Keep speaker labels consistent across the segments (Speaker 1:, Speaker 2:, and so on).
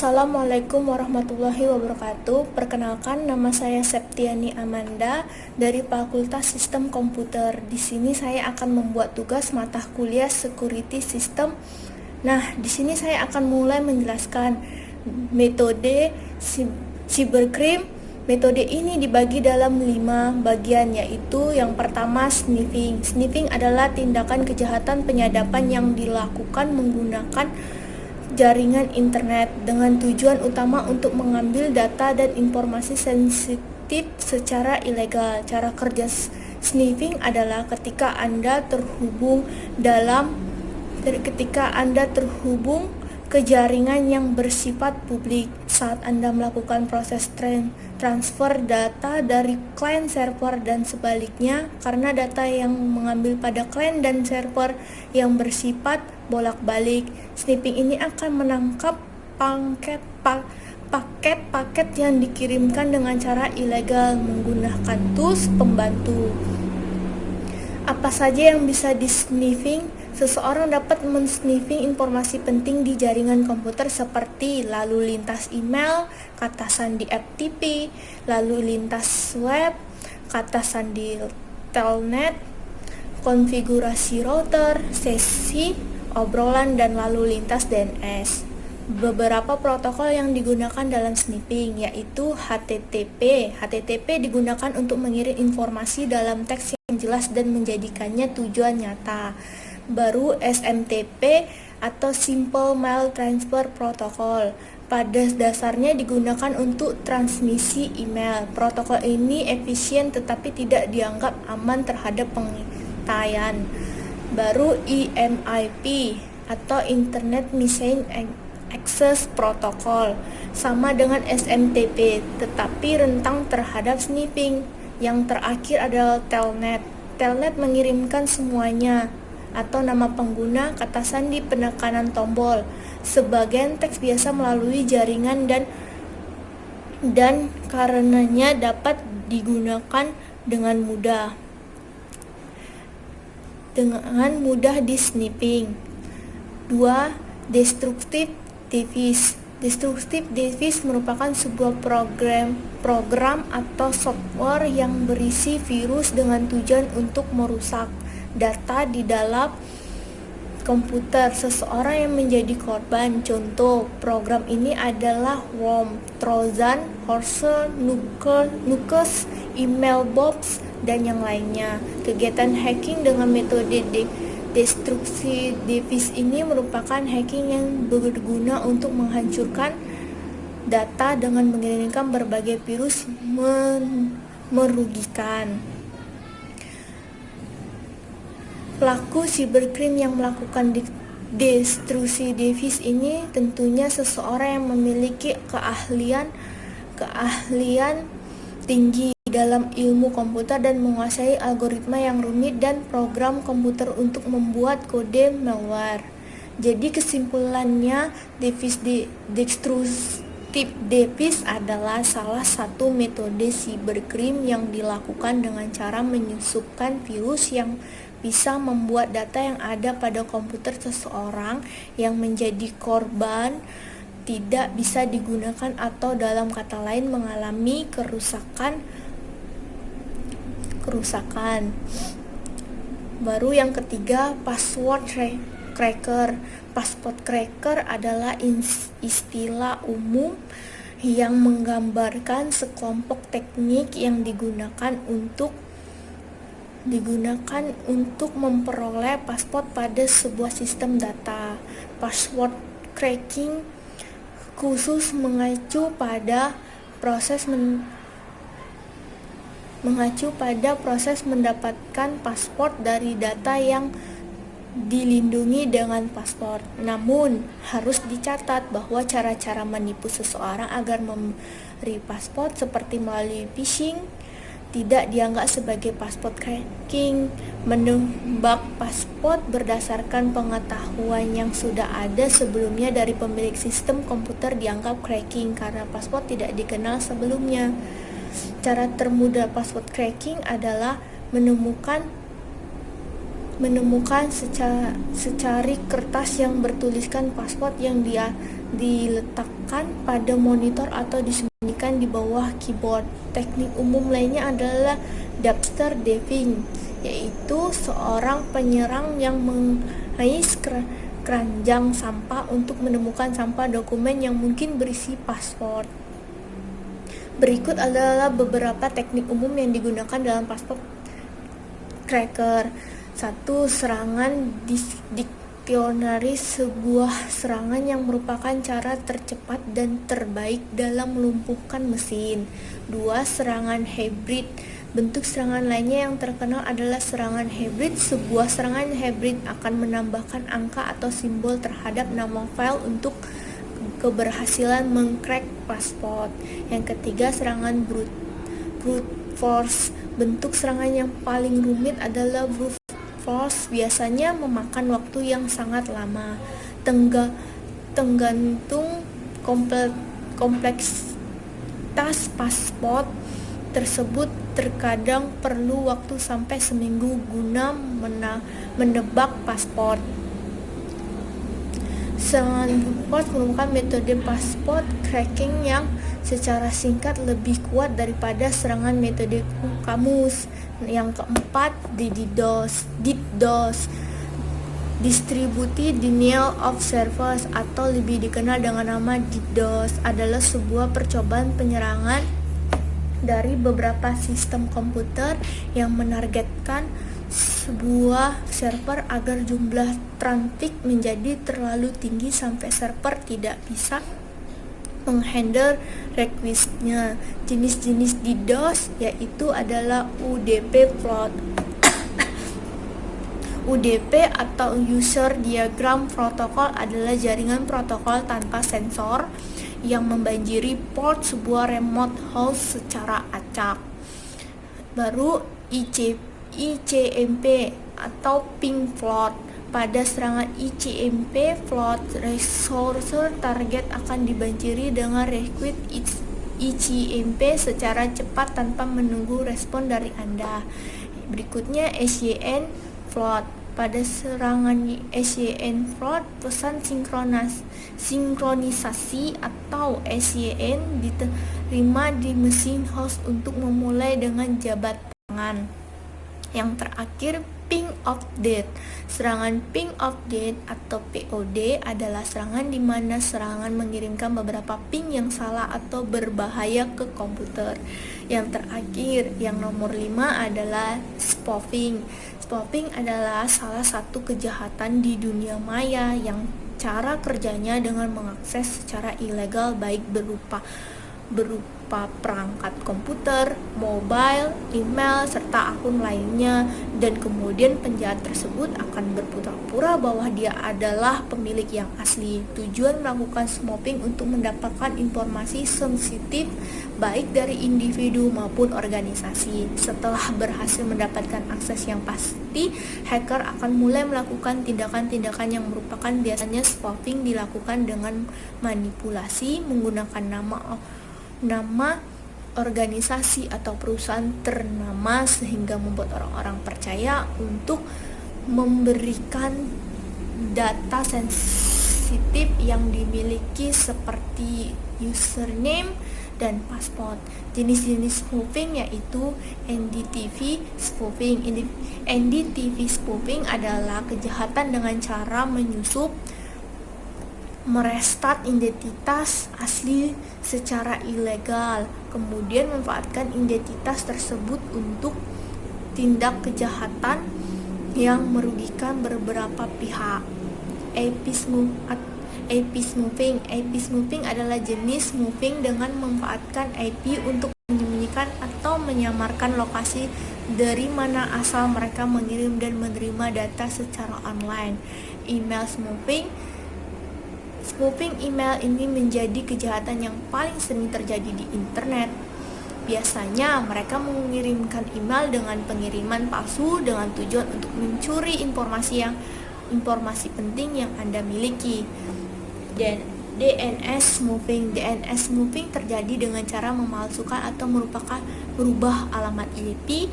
Speaker 1: Assalamualaikum warahmatullahi wabarakatuh. Perkenalkan, nama saya Septiani Amanda dari Fakultas Sistem Komputer. Di sini saya akan membuat tugas mata kuliah Security System. Nah, di sini saya akan mulai menjelaskan metode cybercrime. Metode ini dibagi dalam 5 bagian, yaitu yang pertama sniffing. Sniffing adalah tindakan kejahatan penyadapan yang dilakukan menggunakan jaringan internet dengan tujuan utama untuk mengambil data dan informasi sensitif secara ilegal. Cara kerja sniffing adalah ketika Anda terhubung ke jaringan yang bersifat publik. Saat Anda melakukan proses transfer data dari klien server dan sebaliknya, karena data yang mengambil pada klien dan server yang bersifat bolak-balik. Sniffing ini akan menangkap paket-paket yang dikirimkan dengan cara ilegal menggunakan tools pembantu. Apa saja yang bisa di-sniffing? Seseorang dapat men-sniffing informasi penting di jaringan komputer seperti lalu lintas email, kata sandi FTP, lalu lintas web, kata sandi telnet, konfigurasi router, sesi obrolan, dan lalu lintas DNS. Beberapa protokol yang digunakan dalam sniffing yaitu HTTP. HTTP digunakan untuk mengirim informasi dalam teks yang jelas dan menjadikannya tujuan nyata. Baru SMTP atau Simple Mail Transfer Protocol. Pada dasarnya digunakan untuk transmisi email. Protokol ini efisien tetapi tidak dianggap aman terhadap pengintaian. Baru IMIP atau Internet Message Access Protocol, sama dengan SMTP tetapi rentang terhadap sniffing. Yang terakhir adalah Telnet. Telnet mengirimkan semuanya atau nama pengguna, kata sandi, penekanan tombol. Sebagian teks biasa melalui jaringan dan karenanya dapat digunakan dengan mudah di sniffing. 2. Destructive device. Destructive device merupakan sebuah program atau software yang berisi virus dengan tujuan untuk merusak data di dalam komputer seseorang yang menjadi korban. Contoh program ini adalah worm, trojan, horse, nukes, email box, dan yang lainnya. Kegiatan hacking dengan metode destruksi device ini merupakan hacking yang berguna untuk menghancurkan data dengan mengirimkan berbagai virus merugikan. Pelaku cybercrime yang melakukan destruksi device ini tentunya seseorang yang memiliki keahlian tinggi dalam ilmu komputer dan menguasai algoritma yang rumit dan program komputer untuk membuat kode malware. Jadi kesimpulannya, destructive device adalah salah satu metode cybercrime yang dilakukan dengan cara menyusupkan virus yang bisa membuat data yang ada pada komputer seseorang yang menjadi korban tidak bisa digunakan atau dalam kata lain mengalami kerusakan. Baru yang ketiga, password cracker. Password cracker adalah istilah umum yang menggambarkan sekelompok teknik yang digunakan untuk memperoleh password pada sebuah sistem data. Password cracking khusus mengacu pada proses mendapatkan password dari data yang dilindungi dengan password. Namun, harus dicatat bahwa cara-cara menipu seseorang agar memberi password seperti melalui phishing tidak dianggap sebagai password cracking. Menebak password berdasarkan pengetahuan yang sudah ada sebelumnya dari pemilik sistem komputer dianggap cracking karena password tidak dikenal sebelumnya. Cara termudah password cracking adalah menemukan menemukan secari kertas yang bertuliskan password yang diletakkan pada monitor atau disembunyikan di bawah keyboard. Teknik umum lainnya adalah dumpster diving, yaitu seorang penyerang yang mengais keranjang sampah untuk menemukan sampah dokumen yang mungkin berisi password. Berikut adalah beberapa teknik umum yang digunakan dalam password cracker. 1. Serangan diksionaris, sebuah serangan yang merupakan cara tercepat dan terbaik dalam melumpuhkan mesin. 2. Serangan hybrid. Bentuk serangan lainnya yang terkenal adalah serangan hybrid. Sebuah serangan hybrid akan menambahkan angka atau simbol terhadap nama file untuk keberhasilan mengcrack password. Yang ketiga, serangan brute force. Bentuk serangan yang paling rumit adalah brute force, biasanya memakan waktu yang sangat lama. Tergantung kompleksitas password tersebut, terkadang perlu waktu sampai seminggu guna menebak password. Serangan brute force merupakan metode password cracking yang secara singkat lebih kuat daripada serangan metode kamus. Yang keempat, DDoS. Distributed Denial of Service atau lebih dikenal dengan nama DDoS adalah sebuah percobaan penyerangan dari beberapa sistem komputer yang menargetkan sebuah server agar jumlah traffic menjadi terlalu tinggi sampai server tidak bisa menghandle request-nya. Jenis-jenis DDoS yaitu adalah UDP flood. UDP atau User Diagram Protocol adalah jaringan protokol tanpa sensor yang membanjiri port sebuah remote host secara acak. Baru ICMP atau ping flood. Pada serangan ICMP flood, resource target akan dibanjiri dengan request ICMP secara cepat tanpa menunggu respon dari Anda. Berikutnya SYN flood. Pada serangan SYN flood, pesan sinkronisasi atau SYN diterima di mesin host untuk memulai dengan jabat tangan. Yang terakhir, ping of death. Serangan ping of death atau POD adalah serangan di mana serangan mengirimkan beberapa ping yang salah atau berbahaya ke komputer. Yang terakhir, yang nomor 5 adalah spoofing. Spoofing adalah salah satu kejahatan di dunia maya yang cara kerjanya dengan mengakses secara ilegal baik berupa perangkat komputer, mobile, email, serta akun lainnya, dan kemudian penjahat tersebut akan berpura-pura bahwa dia adalah pemilik yang asli. Tujuan melakukan spoofing untuk mendapatkan informasi sensitif baik dari individu maupun organisasi. Setelah berhasil mendapatkan akses yang pasti, hacker akan mulai melakukan tindakan-tindakan yang merupakan biasanya spoofing dilakukan dengan manipulasi menggunakan nama organisasi atau perusahaan ternama sehingga membuat orang-orang percaya untuk memberikan data sensitif yang dimiliki seperti username dan password. Jenis-jenis spoofing yaitu NDTV spoofing. NDTV spoofing adalah kejahatan dengan cara menyusup, merestart identitas asli secara ilegal, kemudian memanfaatkan identitas tersebut untuk tindak kejahatan yang merugikan beberapa pihak. IP spoofing. IP spoofing adalah jenis spoofing dengan memanfaatkan IP untuk menyembunyikan atau menyamarkan lokasi dari mana asal mereka mengirim dan menerima data secara online. Email spoofing. Spoofing email ini menjadi kejahatan yang paling sering terjadi di internet. Biasanya mereka mengirimkan email dengan pengiriman palsu dengan tujuan untuk mencuri informasi penting yang Anda miliki. Dan DNS spoofing. DNS spoofing terjadi dengan cara memalsukan atau merubah alamat IP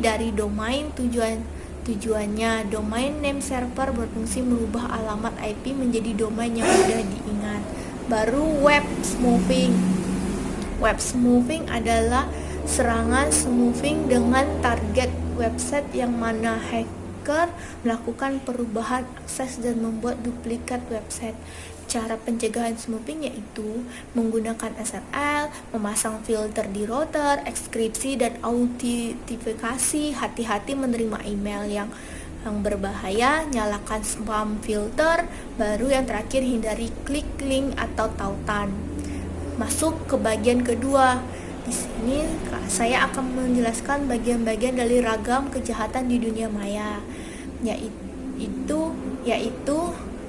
Speaker 1: dari domain tujuan Tujuannya, domain name server berfungsi merubah alamat IP menjadi domain yang mudah diingat. Baru web spoofing. Web spoofing adalah serangan spoofing dengan target website yang mana hacker melakukan perubahan akses dan membuat duplikat website. Cara pencegahan spoofing yaitu menggunakan SSL, memasang filter di router, ekskripsi dan autentifikasi. Hati-hati menerima email yang berbahaya, nyalakan spam filter. Baru yang terakhir, hindari klik link atau tautan. Masuk ke bagian kedua. Di sini saya akan menjelaskan bagian-bagian dari ragam kejahatan di dunia maya, yaitu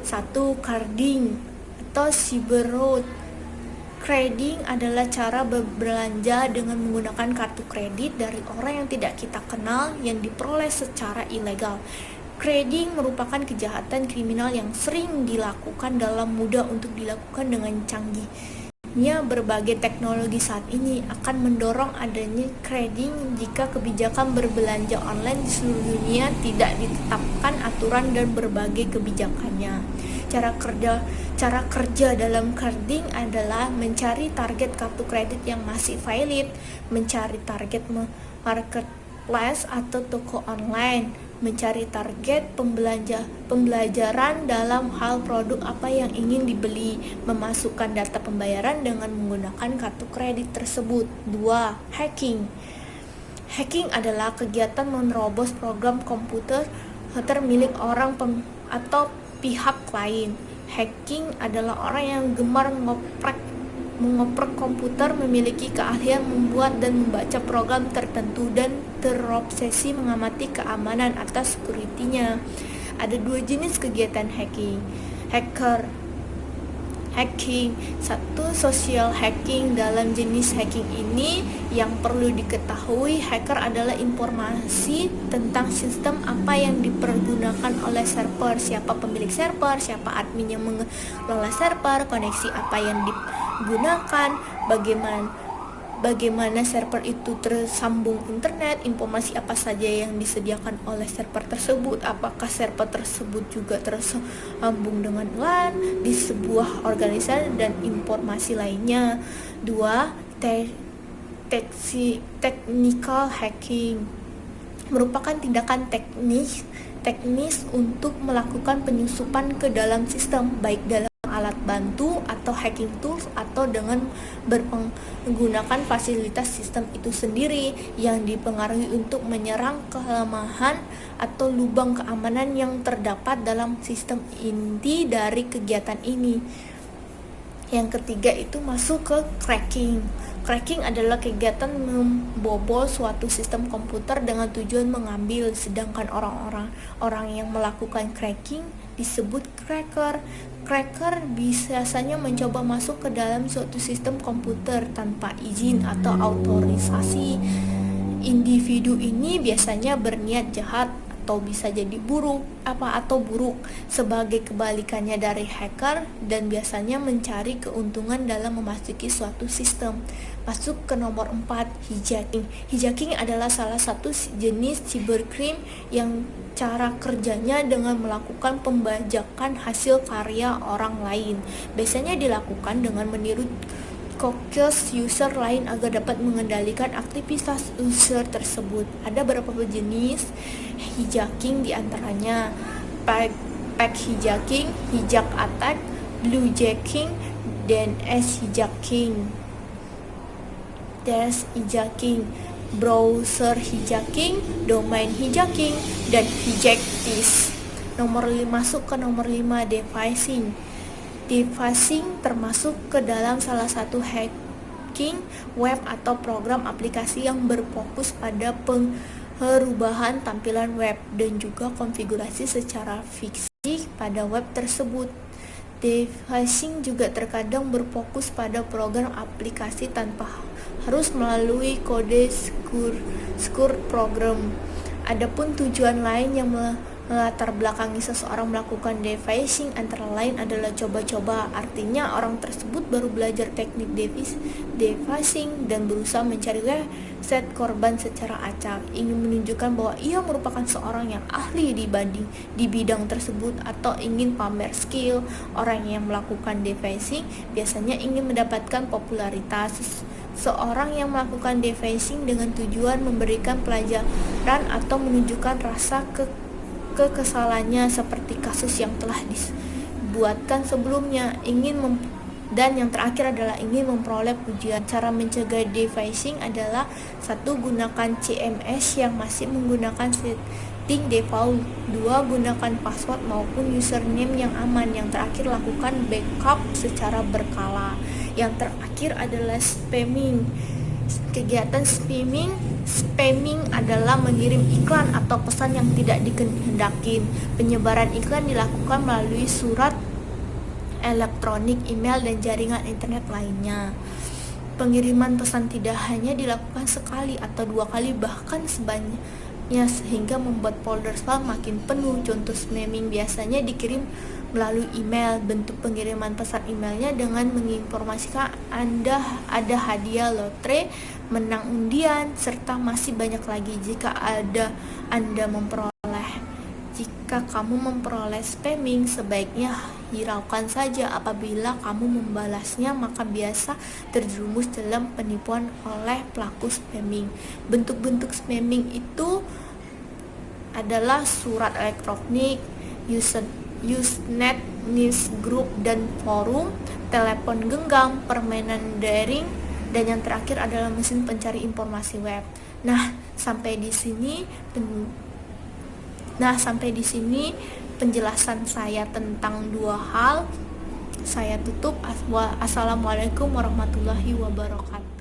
Speaker 1: 1. Carding atau cyber fraud. Carding adalah cara berbelanja dengan menggunakan kartu kredit dari orang yang tidak kita kenal yang diperoleh secara ilegal. Carding merupakan kejahatan kriminal yang sering dilakukan dalam mudah untuk dilakukan dengan canggih. Berbagai teknologi saat ini akan mendorong adanya carding jika kebijakan berbelanja online di seluruh dunia tidak ditetapkan aturan dan berbagai kebijakannya. Cara kerja dalam carding adalah mencari target kartu kredit yang masih valid, mencari target marketplace atau toko online, mencari target pembelajaran dalam hal produk apa yang ingin dibeli, memasukkan data pembayaran dengan menggunakan kartu kredit tersebut. 2. Hacking. Hacking adalah kegiatan menerobos program komputer milik orang atau pihak lain. Hacking adalah orang yang gemar mengoprek komputer, memiliki keahlian membuat dan membaca program tertentu, dan terobsesi mengamati keamanan atau security-nya. Ada 2 jenis kegiatan hacking. 1. Social hacking. Dalam jenis hacking ini yang perlu diketahui, hacker adalah informasi tentang sistem apa yang dipergunakan oleh server, siapa pemilik server, siapa admin yang mengelola server, koneksi apa yang digunakan, bagaimana server itu tersambung internet, informasi apa saja yang disediakan oleh server tersebut, apakah server tersebut juga tersambung dengan LAN di sebuah organisasi, dan informasi lainnya. 2. Technical hacking merupakan tindakan teknis untuk melakukan penyusupan ke dalam sistem, baik dalam alat bantu atau hacking tools atau dengan menggunakan fasilitas sistem itu sendiri yang dipengaruhi untuk menyerang kelemahan atau lubang keamanan yang terdapat dalam sistem inti dari kegiatan ini. Yang ketiga itu masuk ke cracking. Cracking adalah kegiatan membobol suatu sistem komputer dengan tujuan mengambil, sedangkan orang yang melakukan cracking disebut cracker. Cracker biasanya mencoba masuk ke dalam suatu sistem komputer tanpa izin atau autorisasi. Individu ini biasanya berniat jahat atau bisa jadi buruk sebagai kebalikannya dari hacker, dan biasanya mencari keuntungan dalam memasuki suatu sistem. Masuk ke nomor 4, hijacking. Hijacking adalah salah satu jenis cybercrime yang cara kerjanya dengan melakukan pembajakan hasil karya orang lain. Biasanya dilakukan dengan meniru cookies user lain agar dapat mengendalikan aktivitas user tersebut. Ada beberapa jenis hijacking, diantaranya pack hijacking, hijack attack, bluejacking, DNS hijacking, dash hijacking, browser hijacking, domain hijacking, dan hijacktis. Masuk ke nomor 5, dephishing. Dephishing termasuk ke dalam salah satu hacking web atau program aplikasi yang berfokus pada perubahan tampilan web dan juga konfigurasi secara fiksi pada web tersebut. Dephishing juga terkadang berfokus pada program aplikasi tanpa harus melalui kode secure program. Adapun tujuan lain yang Latar belakangi seseorang melakukan devising antara lain adalah coba-coba, artinya orang tersebut baru belajar teknik devising dan berusaha mencari website korban secara acak, ingin menunjukkan bahwa ia merupakan seorang yang ahli di bidang tersebut atau ingin pamer skill. Orang yang melakukan devising biasanya ingin mendapatkan popularitas. Seorang yang melakukan devising dengan tujuan memberikan pelajaran atau menunjukkan rasa kekesalannya seperti kasus yang telah dibuatkan sebelumnya, dan yang terakhir adalah ingin memperoleh pujian. Cara mencegah devising adalah: 1. Gunakan CMS yang masih menggunakan setting default. 2. Gunakan password maupun username yang aman. Yang terakhir, lakukan backup secara berkala. Yang terakhir adalah spamming. Kegiatan spamming adalah mengirim iklan atau pesan yang tidak dikehendaki. Penyebaran iklan dilakukan melalui surat elektronik, email, dan jaringan internet lainnya. Pengiriman pesan tidak hanya dilakukan sekali atau 2 kali, bahkan sebanyaknya, sehingga membuat folder spam makin penuh. Contoh spamming biasanya dikirim melalui email. Bentuk pengiriman pesan emailnya dengan menginformasikan Anda ada hadiah lotre, menang undian, serta masih banyak lagi. Jika kamu memperoleh spamming, sebaiknya hiraukan saja. Apabila kamu membalasnya, maka biasa terjerumus dalam penipuan oleh pelaku spamming. Bentuk-bentuk spamming itu adalah surat elektronik, Usenet, newsgroup dan forum, telepon genggam, permainan daring, dan yang terakhir adalah mesin pencari informasi web. Sampai di sini penjelasan saya tentang 2 hal. Saya tutup. Assalamualaikum warahmatullahi wabarakatuh.